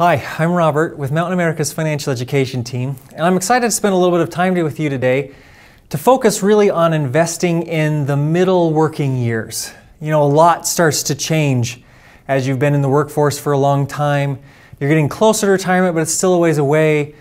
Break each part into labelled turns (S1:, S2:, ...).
S1: Hi, I'm Robert with Mountain America's Financial Education Team, and I'm excited to spend a little bit of time with you today to focus really on investing in the middle working years. You know, a lot starts to change as you've been in the workforce for a long time. You're getting closer to retirement, but it's still a ways away.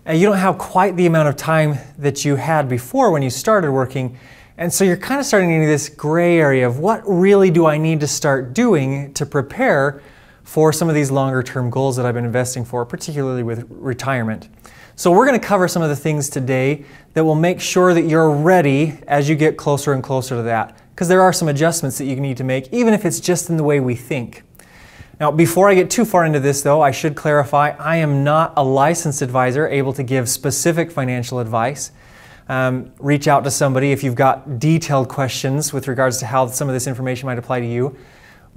S1: You don't have quite the amount of time that you had before when you started working. And so you're kind of starting into this gray area of what really do I need to start doing to prepare for some of these longer term goals that I've been investing for, particularly with retirement. So we're going to cover some of the things today that will make sure that you're ready as you get closer and closer to that, because there are some adjustments that you need to make, even if it's just in the way we think. Now, before I get too far into this though, I should clarify, I am not a licensed advisor able to give specific financial advice. Reach out to somebody if you've got detailed questions with regards to how some of this information might apply to you.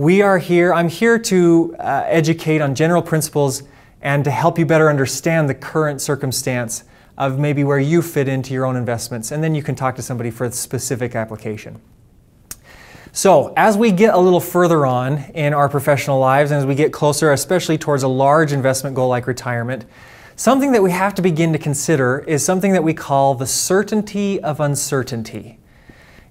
S1: I'm here to educate on general principles and to help you better understand the current circumstance of maybe where you fit into your own investments, and then you can talk to somebody for a specific application. So as we get a little further on in our professional lives and as we get closer, especially towards a large investment goal like retirement, something that we have to begin to consider is something that we call the certainty of uncertainty.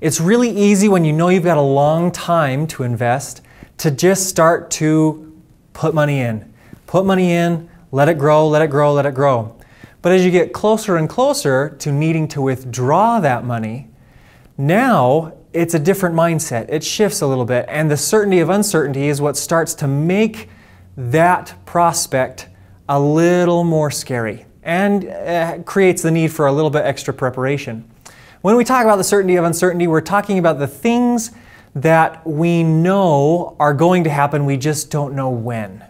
S1: It's really easy when you know you've got a long time to invest to just start to put money in. Put money in, let it grow, let it grow, let it grow. But as you get closer and closer to needing to withdraw that money, now it's a different mindset. It shifts a little bit, and the certainty of uncertainty is what starts to make that prospect a little more scary and creates the need for a little bit extra preparation. When we talk about the certainty of uncertainty, we're talking about the things that we know are going to happen, we just don't know when.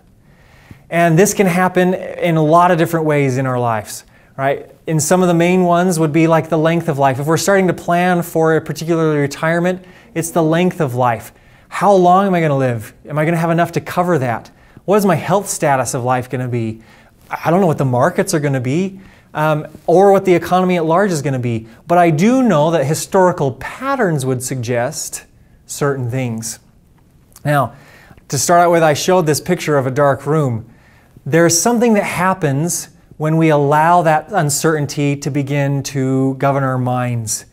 S1: And this can happen in a lot of different ways in our lives, right? And some of the main ones would be like the length of life. If we're starting to plan for a particular retirement, it's the length of life. How long am I going to live? Am I going to have enough to cover that? What is my health status of life going to be? I don't know what the markets are going to be, or what the economy at large is going to be. But I do know that historical patterns would suggest certain things. Now, to start out with, I showed this picture of a dark room. There's something that happens when we allow that uncertainty to begin to govern our minds.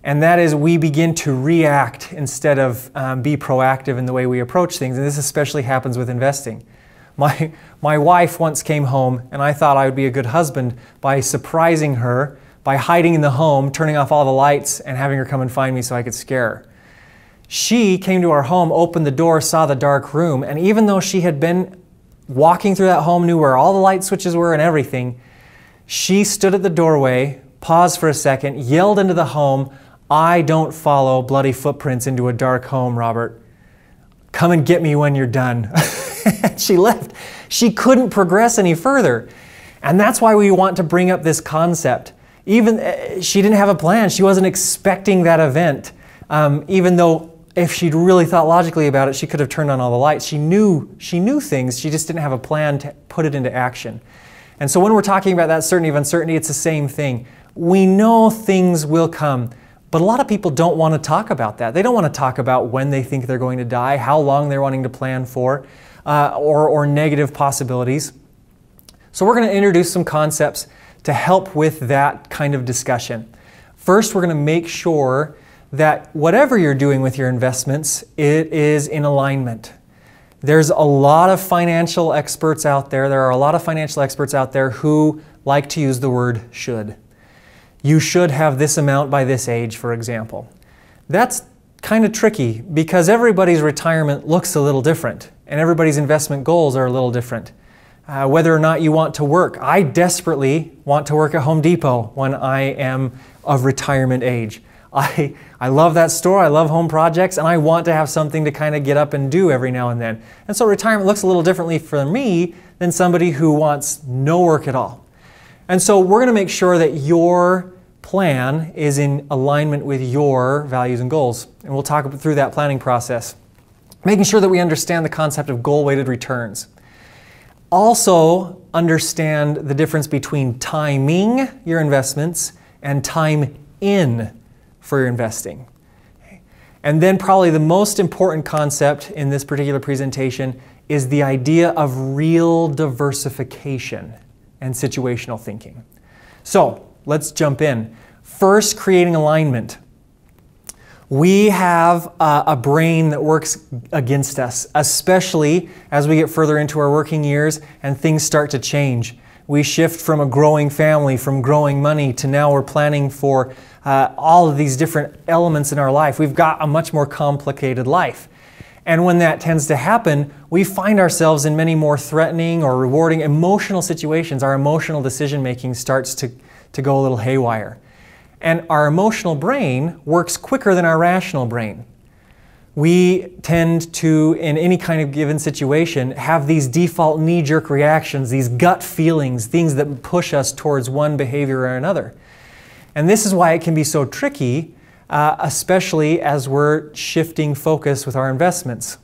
S1: And that is we begin to react instead of be proactive in the way we approach things. And this especially happens with investing. My wife once came home, and I thought I would be a good husband by surprising her, by hiding in the home, turning off all the lights, and having her come and find me so I could scare her. She came to our home, opened the door, saw the dark room, and even though she had been walking through that home, knew where all the light switches were and everything, she stood at the doorway, paused for a second, yelled into the home, "I don't follow bloody footprints into a dark home, Robert. Come and get me when you're done." She left. She couldn't progress any further. And that's why we want to bring up this concept. Even she didn't have a plan. She wasn't expecting that event. Even though if she'd really thought logically about it, she could have turned on all the lights. She knew things. She just didn't have a plan to put it into action. And so when we're talking about that certainty of uncertainty, it's the same thing. We know things will come, but a lot of people don't want to talk about that. They don't want to talk about when they think they're going to die, how long they're wanting to plan for, or negative possibilities. So we're going to introduce some concepts to help with that kind of discussion. First, we're going to make sure that whatever you're doing with your investments, it is in alignment. There's a lot of financial experts out there. There are a lot of financial experts out there who like to use the word should. You should have this amount by this age, for example. That's kind of tricky because everybody's retirement looks a little different and everybody's investment goals are a little different. Whether or not you want to work. I desperately want to work at Home Depot when I am of retirement age. I love that store, I love home projects, and I want to have something to kind of get up and do every now and then. And so retirement looks a little differently for me than somebody who wants no work at all. And so we're going to make sure that your plan is in alignment with your values and goals. And we'll talk through that planning process. Making sure that we understand the concept of goal-weighted returns. Also understand the difference between timing your investments and time in for your investing. And then probably the most important concept in this particular presentation is the idea of real diversification and situational thinking. So let's jump in. First, creating alignment. We have a brain that works against us, especially as we get further into our working years and things start to change. We shift from a growing family, from growing money, to now we're planning for all of these different elements in our life. We've got a much more complicated life. And when that tends to happen, we find ourselves in many more threatening or rewarding emotional situations. Our emotional decision-making starts to go a little haywire. And our emotional brain works quicker than our rational brain. We tend to, in any kind of given situation, have these default knee-jerk reactions, these gut feelings, things that push us towards one behavior or another. And this is why it can be so tricky, especially as we're shifting focus with our investments.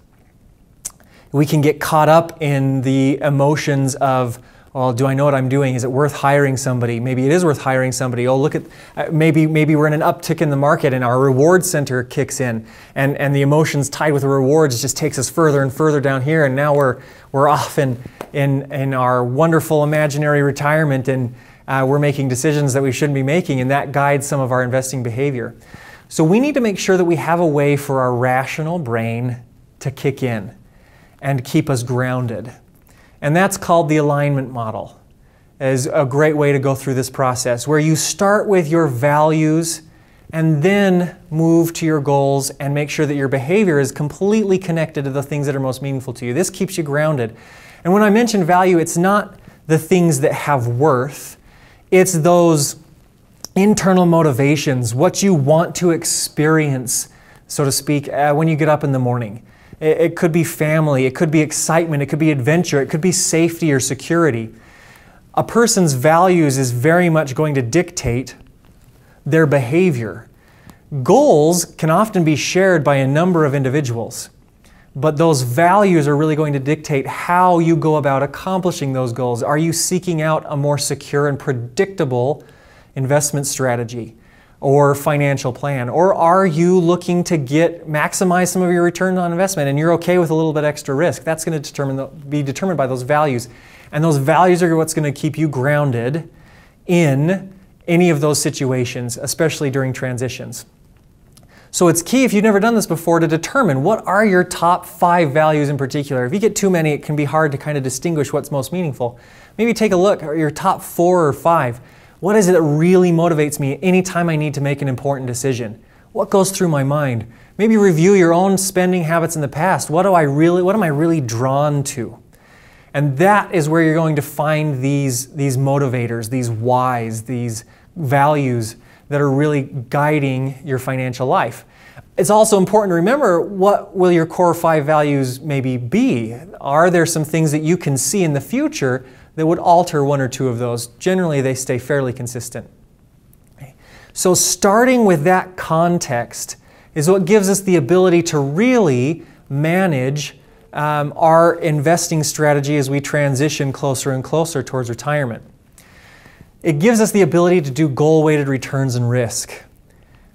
S1: We can get caught up in the emotions of, well, do I know what I'm doing? Is it worth hiring somebody? Maybe it is worth hiring somebody. Oh, look at, maybe we're in an uptick in the market and our reward center kicks in, and the emotions tied with the rewards just takes us further and further down here, and now we're off in our wonderful imaginary retirement, and we're making decisions that we shouldn't be making, and that guides some of our investing behavior. So we need to make sure that we have a way for our rational brain to kick in and keep us grounded. And that's called the alignment model. Is a great way to go through this process, where you start with your values and then move to your goals and make sure that your behavior is completely connected to the things that are most meaningful to you. This keeps you grounded. And when I mention value, it's not the things that have worth. It's those internal motivations, what you want to experience, so to speak, when you get up in the morning. It could be family, it could be excitement, it could be adventure, it could be safety or security. A person's values is very much going to dictate their behavior. Goals can often be shared by a number of individuals, but those values are really going to dictate how you go about accomplishing those goals. Are you seeking out a more secure and predictable investment strategy or financial plan? Or are you looking to maximize some of your return on investment and you're okay with a little bit extra risk? That's going to be determined by those values. And those values are what's going to keep you grounded in any of those situations, especially during transitions. So it's key, if you've never done this before, to determine what are your top 5 values in particular. If you get too many, it can be hard to kind of distinguish what's most meaningful. Maybe take a look at your top 4 or 5. What is it that really motivates me anytime I need to make an important decision? What goes through my mind? Maybe review your own spending habits in the past. What am I really drawn to? And that is where you're going to find these motivators, these whys, these values that are really guiding your financial life. It's also important to remember, what will your core 5 values maybe be? Are there some things that you can see in the future that would alter 1 or 2 of those? Generally, they stay fairly consistent. So starting with that context is what gives us the ability to really manage our investing strategy as we transition closer and closer towards retirement. It gives us the ability to do goal-weighted returns and risk.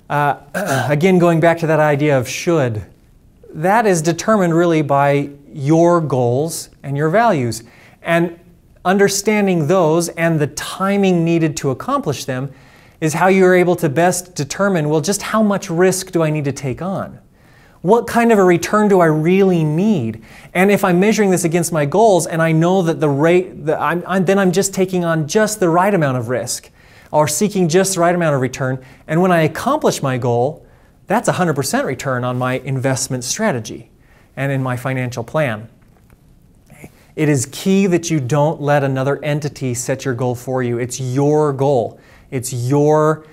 S1: Again, going back to that idea of should, that is determined really by your goals and your values. And understanding those and the timing needed to accomplish them is how you're able to best determine, well, just how much risk do I need to take on? What kind of a return do I really need? And if I'm measuring this against my goals and I know that the rate, then I'm just taking on just the right amount of risk or seeking just the right amount of return. And when I accomplish my goal, that's 100% return on my investment strategy and in my financial plan. It is key that you don't let another entity set your goal for you. It's your goal. It's your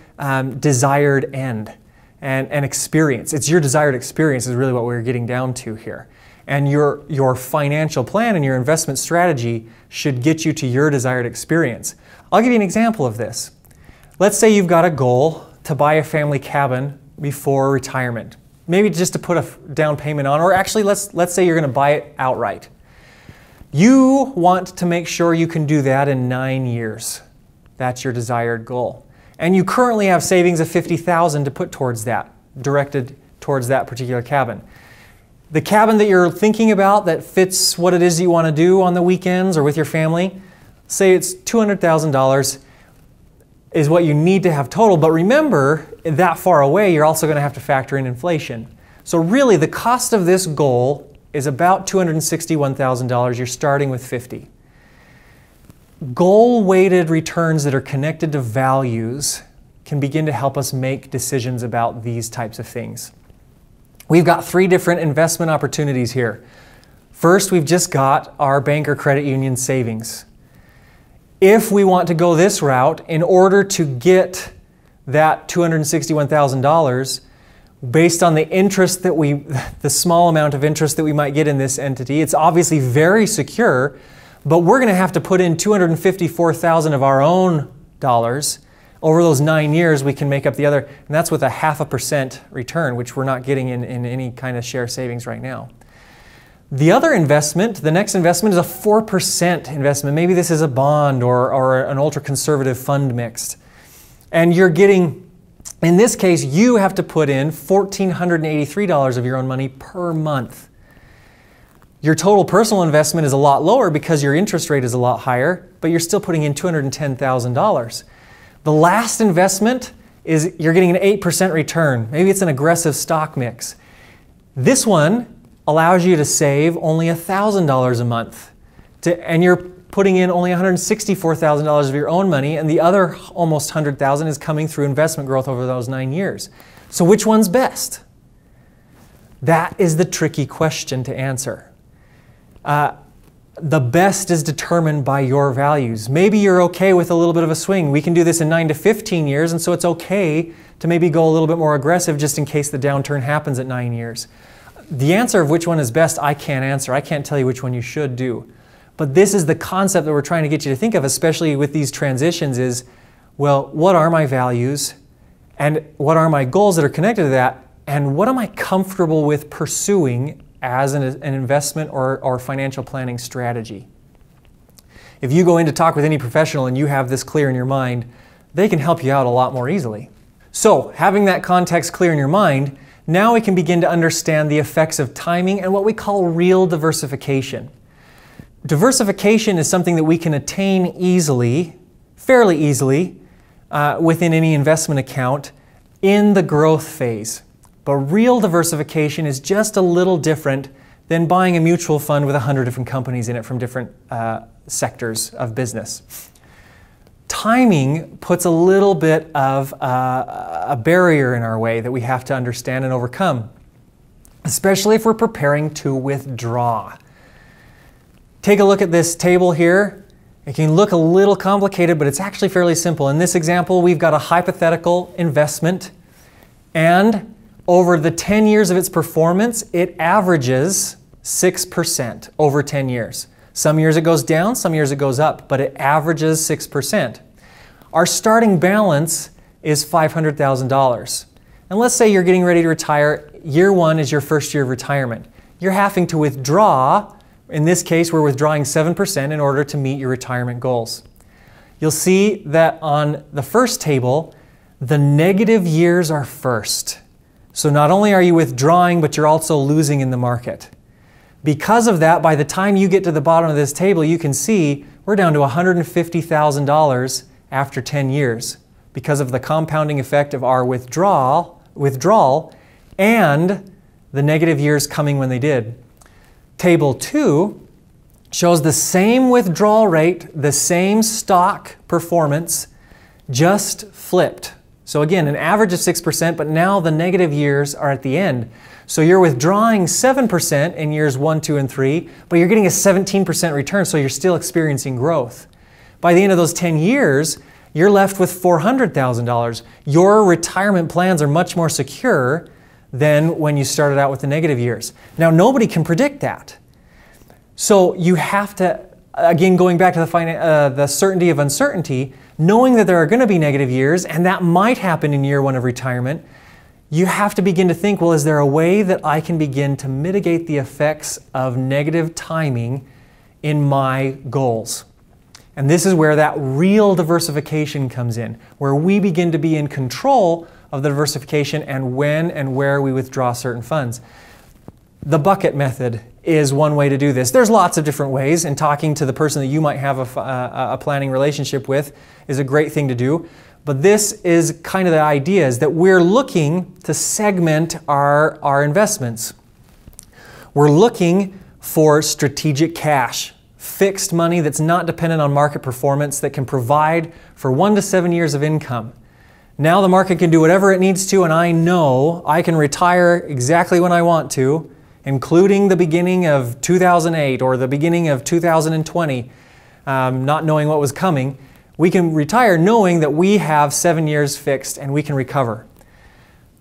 S1: desired end and experience. It's your desired experience is really what we're getting down to here. And your financial plan and your investment strategy should get you to your desired experience. I'll give you an example of this. Let's say you've got a goal to buy a family cabin before retirement. Maybe just to put a down payment on, or actually let's say you're going to buy it outright. You want to make sure you can do that in 9 years. That's your desired goal. And you currently have savings of $50,000 to put towards that, directed towards that particular cabin. The cabin that you're thinking about that fits what it is you want to do on the weekends or with your family, say it's $200,000 is what you need to have total. But remember, that far away, you're also going to have to factor in inflation. So really, the cost of this goal is about $261,000. You're starting with $50,000. Goal-weighted returns that are connected to values can begin to help us make decisions about these types of things. We've got 3 different investment opportunities here. First, we've just got our bank or credit union savings. If we want to go this route, in order to get that $261,000, based on the interest that the small amount of interest that we might get in this entity, it's obviously very secure, but we're going to have to put in $254,000 of our own dollars. Over those 9 years, we can make up the other, and that's with a 0.5% return, which we're not getting in any kind of share savings right now. The other investment, the next investment, is a 4% investment. Maybe this is a bond or an ultra-conservative fund mixed. And you're getting, in this case, you have to put in $1,483 of your own money per month. Your total personal investment is a lot lower because your interest rate is a lot higher, but you're still putting in $210,000. The last investment is you're getting an 8% return. Maybe it's an aggressive stock mix. This one allows you to save only $1,000 a month. And you're putting in only $164,000 of your own money, and the other almost $100,000 is coming through investment growth over those 9 years. So which one's best? That is the tricky question to answer. The best is determined by your values. Maybe you're okay with a little bit of a swing. We can do this in 9 to 15 years, and so it's okay to maybe go a little bit more aggressive just in case the downturn happens at 9 years. The answer of which one is best, I can't answer. I can't tell you which one you should do. But this is the concept that we're trying to get you to think of, especially with these transitions, is, well, what are my values? And what are my goals that are connected to that? And what am I comfortable with pursuing as an investment or financial planning strategy? If you go in to talk with any professional and you have this clear in your mind, they can help you out a lot more easily. So, having that context clear in your mind, now we can begin to understand the effects of timing and what we call real diversification. Diversification is something that we can attain easily, fairly easily, within any investment account in the growth phase. But real diversification is just a little different than buying a mutual fund with 100 different companies in it from different sectors of business. Timing puts a little bit of a barrier in our way that we have to understand and overcome, especially if we're preparing to withdraw. Take a look at this table here. It can look a little complicated, but it's actually fairly simple. In this example, we've got a hypothetical investment, and over the 10 years of its performance, it averages 6% over 10 years. Some years it goes down, some years it goes up, but it averages 6%. Our starting balance is $500,000. And let's say you're getting ready to retire. Year 1 is your first year of retirement. You're having to withdraw. In this case, we're withdrawing 7% in order to meet your retirement goals. You'll see that on the first table, the negative years are first. So not only are you withdrawing, but you're also losing in the market. Because of that, by the time you get to the bottom of this table, you can see we're down to $150,000 after 10 years because of the compounding effect of our withdrawal and the negative years coming when they did. Table 2 shows the same withdrawal rate, the same stock performance, just flipped. So again, an average of 6%, but now the negative years are at the end. So you're withdrawing 7% in years 1, 2, and 3, but you're getting a 17% return, so you're still experiencing growth. By the end of those 10 years, you're left with $400,000. Your retirement plans are much more secure than when you started out with the negative years. Now, nobody can predict that. So you have to, again, going back to the certainty of uncertainty, knowing that there are going to be negative years, and that might happen in year 1 of retirement, you have to begin to think, well, is there a way that I can begin to mitigate the effects of negative timing in my goals? And this is where that real diversification comes in, where we begin to be in control of the diversification and when and where we withdraw certain funds. The bucket method is one way to do this. There's lots of different ways, and talking to the person that you might have a planning relationship with is a great thing to do. But this is kind of the idea, is that we're looking to segment our investments. We're looking for strategic cash, fixed money that's not dependent on market performance, that can provide for 1 to 7 years of income. Now the market can do whatever it needs to, and I know I can retire exactly when I want to, including the beginning of 2008 or the beginning of 2020, not knowing what was coming. We can retire knowing that we have 7 years fixed and we can recover.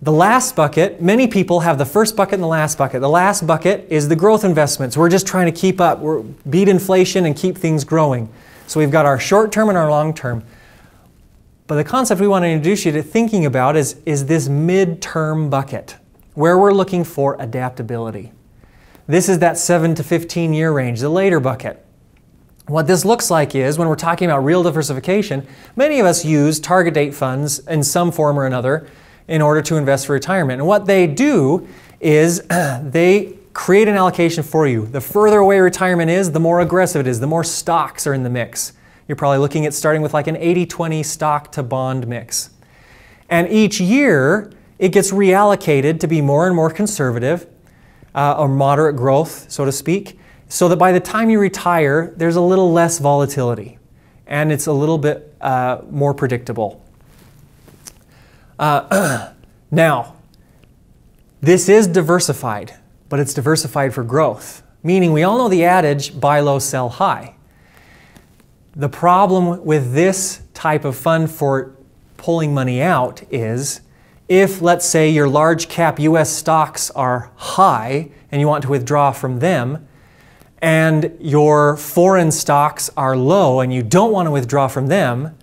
S1: The last bucket, many people have the first bucket and the last bucket. The last bucket is the growth investments. We're just trying to keep up, beat inflation and keep things growing. So we've got our short term and our long term. But the concept we want to introduce you to thinking about is this mid-term bucket, where we're looking for adaptability. This is that 7 to 15 year range, the later bucket. What this looks like is, when we're talking about real diversification, many of us use target date funds in some form or another in order to invest for retirement. And what they do is they create an allocation for you. The further away retirement is, the more aggressive it is, the more stocks are in the mix. You're probably looking at starting with like an 80-20 stock to bond mix. And each year, it gets reallocated to be more and more conservative, or moderate growth, so to speak, so that by the time you retire, there's a little less volatility and it's a little bit more predictable. Now, this is diversified, but it's diversified for growth, meaning we all know the adage, buy low, sell high. The problem with this type of fund for pulling money out is, if, let's say, your large cap US stocks are high and you want to withdraw from them, and your foreign stocks are low and you don't want to withdraw from them,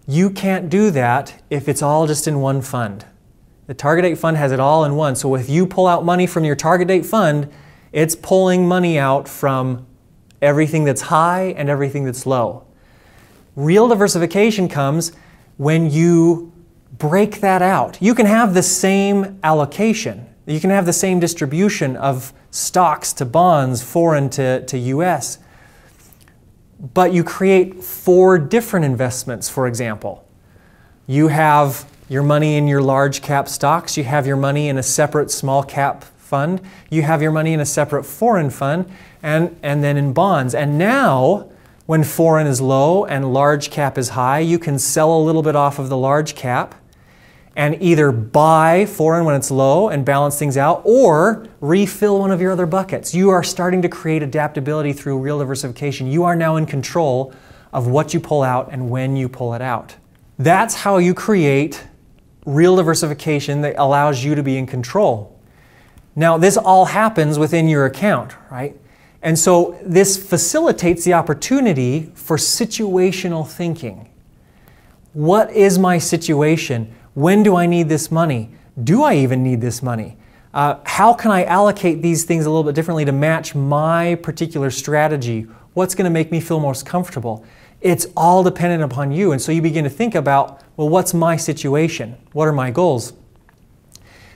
S1: you can't do that if it's all just in one fund. The target date fund has it all in one. So if you pull out money from your target date fund, it's pulling money out from everything that's high and everything that's low. Real diversification comes when you break that out. You can have the same allocation. You can have the same distribution of stocks to bonds, foreign to US. But you create 4 different investments, for example. You have your money in your large cap stocks. You have your money in a separate small cap fund. You have your money in a separate foreign fund, and then in bonds. And now, when foreign is low and large cap is high, you can sell a little bit off of the large cap and either buy foreign when it's low and balance things out, or refill one of your other buckets. You are starting to create adaptability through real diversification. You are now in control of what you pull out and when you pull it out. That's how you create real diversification that allows you to be in control. Now, this all happens within your account, right? And so this facilitates the opportunity for situational thinking. What is my situation? When do I need this money? Do I even need this money? How can I allocate these things a little bit differently to match my particular strategy? What's going to make me feel most comfortable? It's all dependent upon you. And so you begin to think about, well, what's my situation? What are my goals?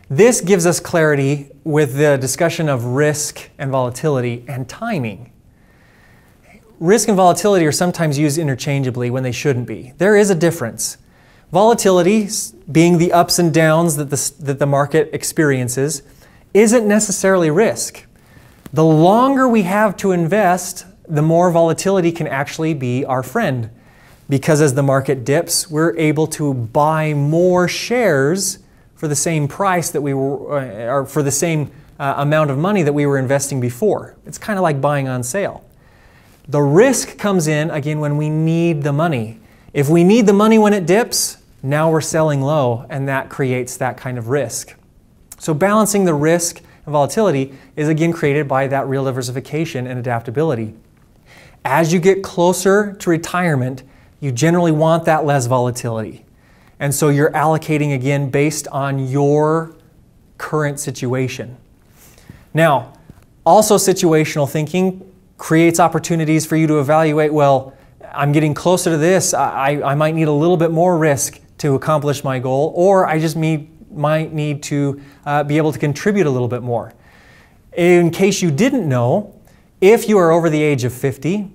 S1: This gives us clarity with the discussion of risk and volatility and timing. Risk and volatility are sometimes used interchangeably when they shouldn't be. There is a difference. Volatility, being the ups and downs that the market experiences, isn't necessarily risk. The longer we have to invest, the more volatility can actually be our friend. Because as the market dips, we're able to buy more shares for the same price that we were, or for the same amount of money that we were investing before. It's kind of like buying on sale. The risk comes in, again, when we need the money. If we need the money when it dips, now we're selling low, and that creates that kind of risk. So balancing the risk and volatility is again created by that real diversification and adaptability. As you get closer to retirement, you generally want that less volatility. And so you're allocating again based on your current situation. Now, also situational thinking creates opportunities for you to evaluate, well, I'm getting closer to this, I might need a little bit more risk to accomplish my goal, or I just might need to be able to contribute a little bit more. In case you didn't know, if you are over the age of 50,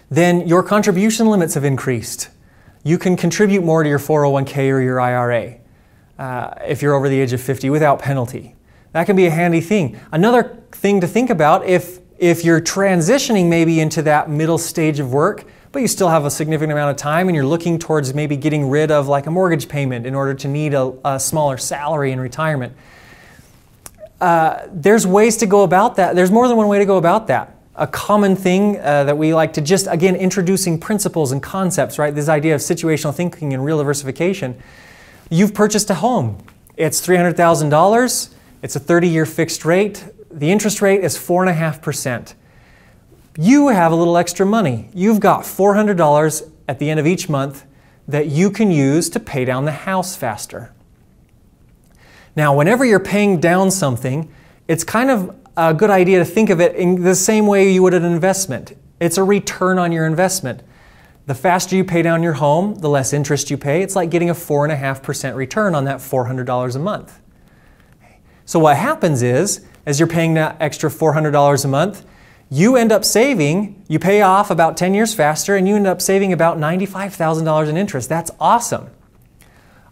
S1: then your contribution limits have increased. You can contribute more to your 401k or your IRA if you're over the age of 50 without penalty. That can be a handy thing. Another thing to think about, if you're transitioning maybe into that middle stage of work, but you still have a significant amount of time and you're looking towards maybe getting rid of like a mortgage payment in order to need a smaller salary in retirement, there's ways to go about that. There's more than one way to go about that. A common thing that we like to just, again, introducing principles and concepts, right? This idea of situational thinking and real diversification. You've purchased a home. It's $300,000. It's a 30-year fixed rate. The interest rate is 4.5%. You have a little extra money. You've got $400 at the end of each month that you can use to pay down the house faster. Now, whenever you're paying down something, it's kind of a good idea to think of it in the same way you would an investment. It's a return on your investment. The faster you pay down your home, the less interest you pay. It's like getting a 4.5% return on that $400 a month. So what happens is, as you're paying that extra $400 a month, you end up saving, you pay off about 10 years faster, and you end up saving about $95,000 in interest. That's awesome.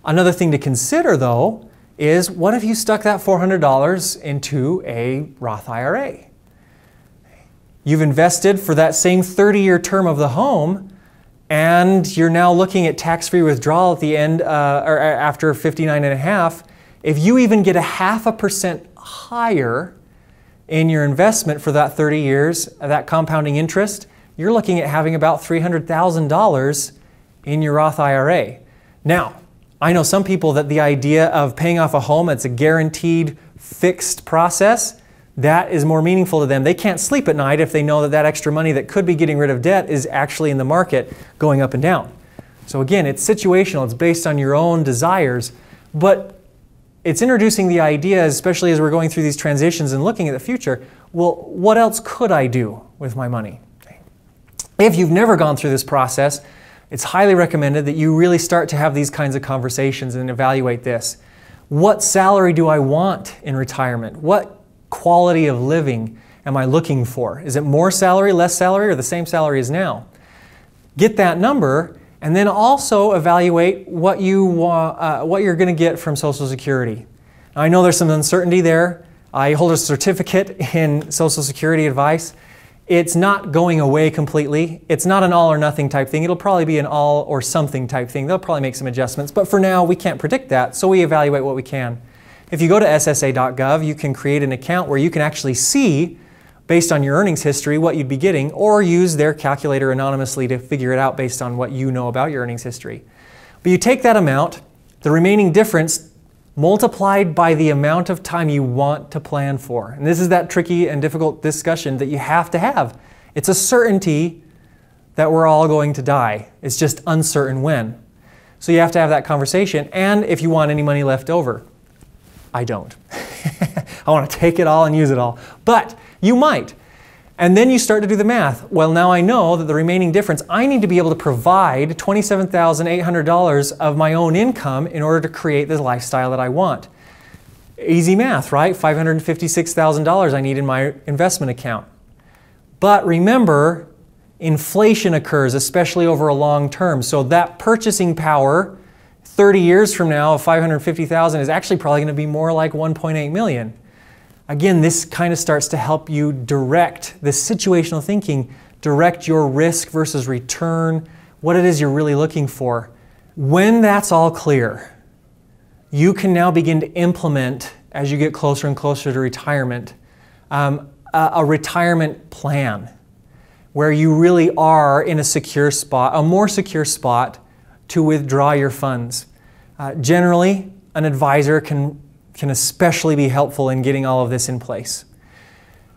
S1: Another thing to consider, though, is what if you stuck that $400 into a Roth IRA? You've invested for that same 30-year term of the home, and you're now looking at tax-free withdrawal at the end, or after 59.5. If you even get a 0.5% higher in your investment for that 30 years, that compounding interest, you're looking at having about $300,000 in your Roth IRA. Now, I know some people that the idea of paying off a home, it's a guaranteed fixed process, that is more meaningful to them. They can't sleep at night if they know that that extra money that could be getting rid of debt is actually in the market going up and down. So again, it's situational, it's based on your own desires, but it's introducing the idea, especially as we're going through these transitions and looking at the future, well, what else could I do with my money? If you've never gone through this process, it's highly recommended that you really start to have these kinds of conversations and evaluate this. What salary do I want in retirement? What quality of living am I looking for? Is it more salary, less salary, or the same salary as now? Get that number, and then also evaluate what you're going to get from Social Security. Now, I know there's some uncertainty there. I hold a certificate in Social Security advice. It's not going away completely. It's not an all or nothing type thing. It'll probably be an all or something type thing. They'll probably make some adjustments, but for now, we can't predict that, so we evaluate what we can. If you go to ssa.gov, you can create an account where you can actually see, based on your earnings history, what you'd be getting, or use their calculator anonymously to figure it out based on what you know about your earnings history. But you take that amount, the remaining difference, multiplied by the amount of time you want to plan for. And this is that tricky and difficult discussion that you have to have. It's a certainty that we're all going to die. It's just uncertain when. So you have to have that conversation, and if you want any money left over. I don't. I want to take it all and use it all. But you might. And then you start to do the math. Well, now I know that the remaining difference, I need to be able to provide $27,800 of my own income in order to create the lifestyle that I want. Easy math, right? $556,000 I need in my investment account. But remember, inflation occurs, especially over a long term. So that purchasing power 30 years from now of $550,000 is actually probably going to be more like $1.8 million. Again, this kind of starts to help you direct this situational thinking, direct your risk versus return, what it is you're really looking for. When that's all clear, you can now begin to implement, as you get closer and closer to retirement, a retirement plan where you really are in a secure spot, a more secure spot to withdraw your funds. Generally, an advisor can especially be helpful in getting all of this in place.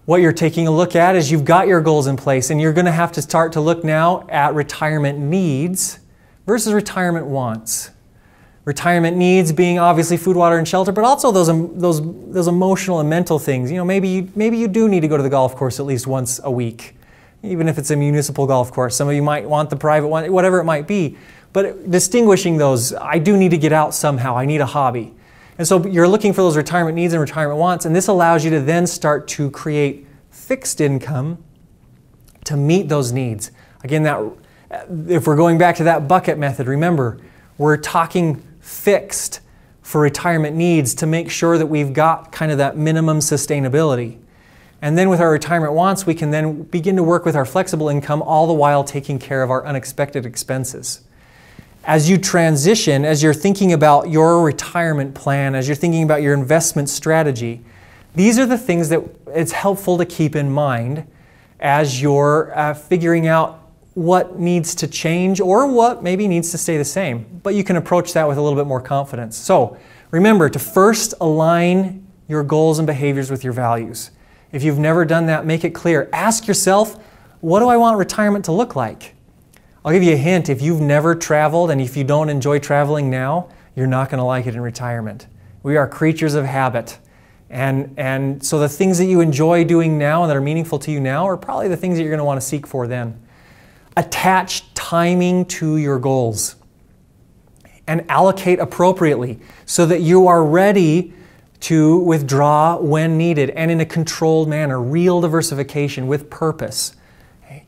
S1: What you're taking a look at is you've got your goals in place, and you're going to have to start to look now at retirement needs versus retirement wants. Retirement needs being obviously food, water, and shelter, but also those emotional and mental things. You know, maybe you do need to go to the golf course at least once a week, even if it's a municipal golf course. Some of you might want the private one, whatever it might be. But distinguishing those, I do need to get out somehow. I need a hobby. And so you're looking for those retirement needs and retirement wants, and this allows you to then start to create fixed income to meet those needs. Again, if we're going back to that bucket method, remember, we're talking fixed for retirement needs to make sure that we've got kind of that minimum sustainability. And then with our retirement wants, we can then begin to work with our flexible income, all the while taking care of our unexpected expenses. As you transition, as you're thinking about your retirement plan, as you're thinking about your investment strategy, these are the things that it's helpful to keep in mind as you're figuring out what needs to change or what maybe needs to stay the same. But you can approach that with a little bit more confidence. So remember to first align your goals and behaviors with your values. If you've never done that, make it clear. Ask yourself, what do I want retirement to look like? I'll give you a hint. If you've never traveled and if you don't enjoy traveling now, you're not going to like it in retirement. We are creatures of habit. And so the things that you enjoy doing now and that are meaningful to you now are probably the things that you're going to want to seek for then. Attach timing to your goals and allocate appropriately so that you are ready to withdraw when needed and in a controlled manner, real diversification with purpose.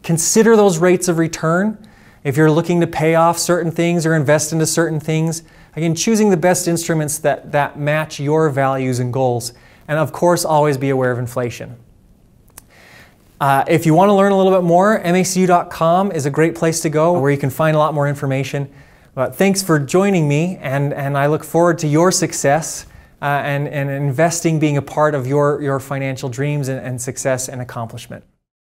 S1: Consider those rates of return. If you're looking to pay off certain things or invest into certain things, again, choosing the best instruments that match your values and goals. And of course, always be aware of inflation. If you want to learn a little bit more, macu.com is a great place to go where you can find a lot more information. But thanks for joining me, and I look forward to your success and investing being a part of your financial dreams and success and accomplishment.